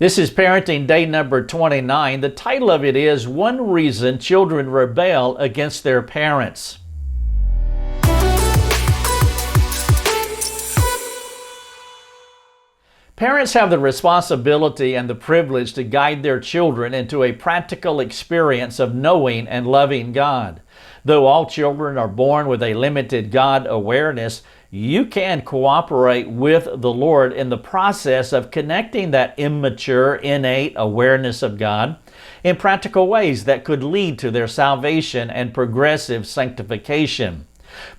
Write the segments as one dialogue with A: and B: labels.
A: This is Parenting Day number 29. The title of it is One Reason Children Rebel Against Their Parents. Parents have the responsibility and the privilege to guide their children into a practical experience of knowing and loving God. Though all children are born with a limited God awareness, you can cooperate with the Lord in the process of connecting that immature, innate awareness of God in practical ways that could lead to their salvation and progressive sanctification.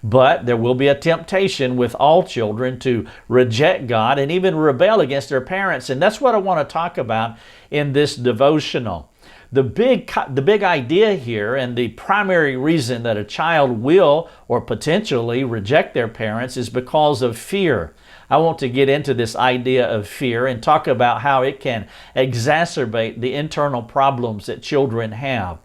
A: But there will be a temptation with all children to reject God and even rebel against their parents, and that's what I want to talk about in this devotional. The big idea here, and the primary reason that a child will or potentially reject their parents, is because of fear. I want to get into this idea of fear and talk about how it can exacerbate the internal problems that children have.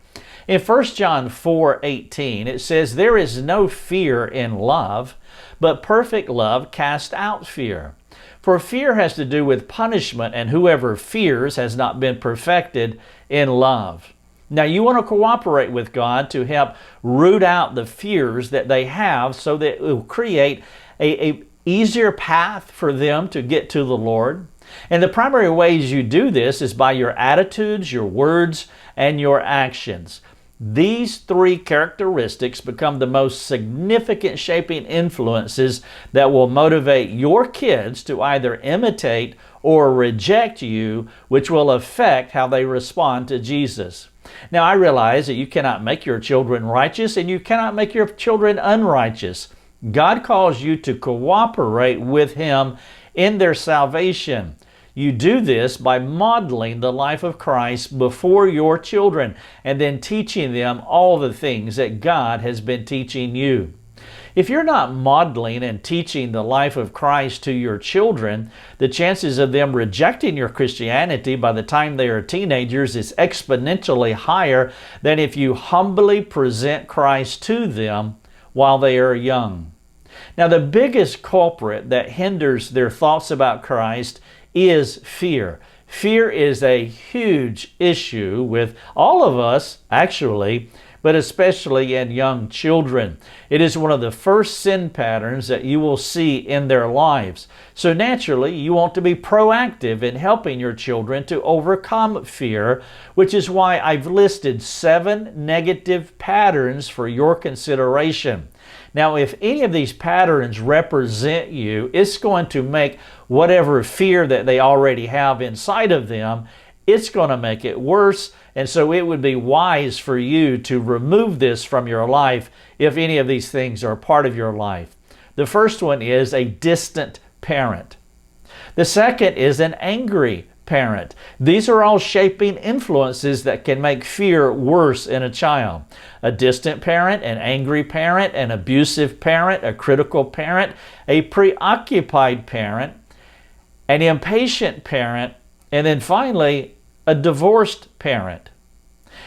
A: In 1 John 4:18, it says, "There is no fear in love, but perfect love casts out fear. For fear has to do with punishment, and whoever fears has not been perfected in love." Now, you want to cooperate with God to help root out the fears that they have so that it will create a easier path for them to get to the Lord. And the primary ways you do this is by your attitudes, your words, and your actions. These three characteristics become the most significant shaping influences that will motivate your kids to either imitate or reject you, which will affect how they respond to Jesus. Now, I realize that you cannot make your children righteous and you cannot make your children unrighteous. God calls you to cooperate with Him in their salvation. You do this by modeling the life of Christ before your children and then teaching them all the things that God has been teaching you. If you're not modeling and teaching the life of Christ to your children, the chances of them rejecting your Christianity by the time they are teenagers is exponentially higher than if you humbly present Christ to them while they are young. Now, the biggest culprit that hinders their thoughts about Christ is fear. Fear is a huge issue with all of us, actually, but especially in young children. It is one of the first sin patterns that you will see in their lives. So naturally, you want to be proactive in helping your children to overcome fear, which is why I've listed 7 negative patterns for your consideration. Now, if any of these patterns represent you, it's going to make whatever fear that they already have inside of them, it's going to make it worse. And so it would be wise for you to remove this from your life if any of these things are part of your life. The first one is a distant parent. The second is an angry parent. These are all shaping influences that can make fear worse in a child. A distant parent, an angry parent, an abusive parent, a critical parent, a preoccupied parent, an impatient parent, and then finally, a divorced parent.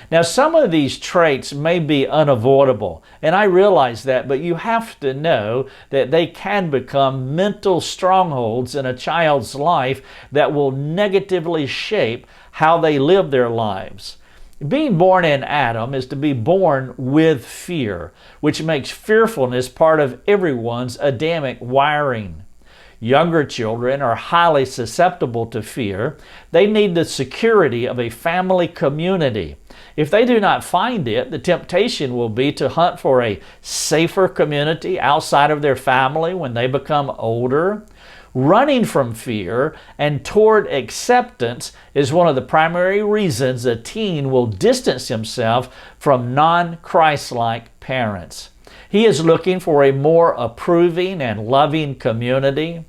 A: Now, some of these traits may be unavoidable, and I realize that, but you have to know that they can become mental strongholds in a child's life that will negatively shape how they live their lives. Being born in Adam is to be born with fear, which makes fearfulness part of everyone's Adamic wiring. Younger children are highly susceptible to fear. They need the security of a family community. If they do not find it, the temptation will be to hunt for a safer community outside of their family when they become older. Running from fear and toward acceptance is one of the primary reasons a teen will distance himself from non-Christ-like parents. He is looking for a more approving and loving community.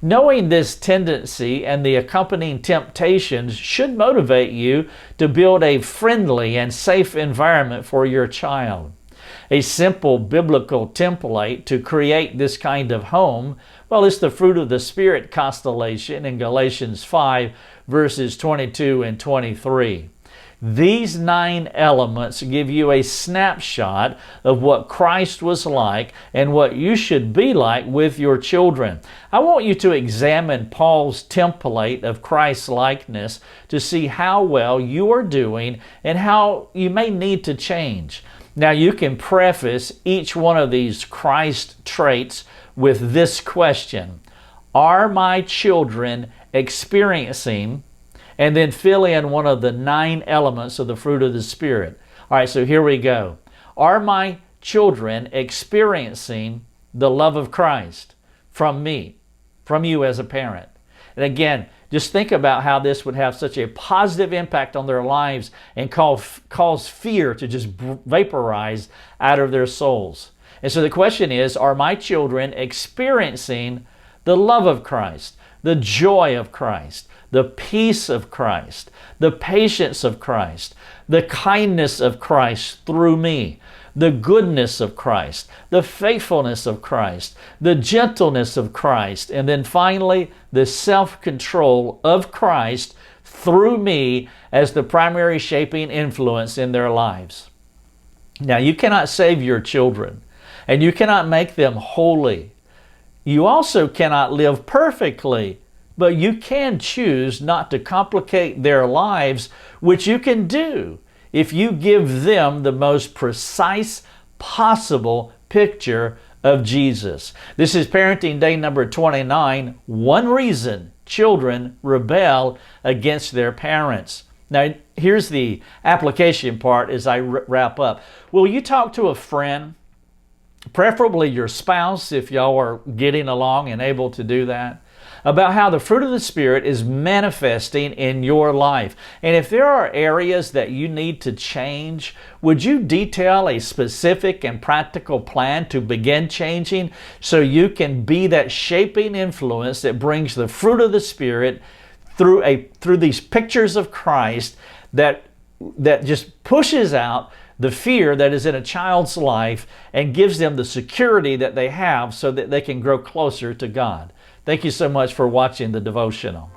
A: Knowing this tendency and the accompanying temptations should motivate you to build a friendly and safe environment for your child. A simple biblical template to create this kind of home, well, it's the fruit of the Spirit constellation in Galatians 5, verses 22 and 23. These 9 elements give you a snapshot of what Christ was like and what you should be like with your children. I want you to examine Paul's template of Christ's likeness to see how well you are doing and how you may need to change. Now, you can preface each one of these Christ traits with this question: are my children experiencing, and then fill in one of the 9 elements of the fruit of the Spirit. All right, so here we go. Are my children experiencing the love of Christ from me, from you as a parent? And again, just think about how this would have such a positive impact on their lives and cause fear to just vaporize out of their souls. And so the question is, are my children experiencing the love of Christ, the joy of Christ, the peace of Christ, the patience of Christ, the kindness of Christ through me, the goodness of Christ, the faithfulness of Christ, the gentleness of Christ, and then finally, the self-control of Christ through me as the primary shaping influence in their lives. Now, you cannot save your children, and you cannot make them holy. You also cannot live perfectly, but you can choose not to complicate their lives, which you can do if you give them the most precise possible picture of Jesus. This is parenting day number 29. One reason children rebel against their parents. Now, here's the application part as I wrap up. Will you talk to a friend, preferably your spouse if y'all are getting along and able to do that, about how the fruit of the Spirit is manifesting in your life? And if there are areas that you need to change, would you detail a specific and practical plan to begin changing so you can be that shaping influence that brings the fruit of the Spirit through these pictures of Christ that just pushes out the fear that is in a child's life and gives them the security that they have so that they can grow closer to God? Thank you so much for watching the devotional.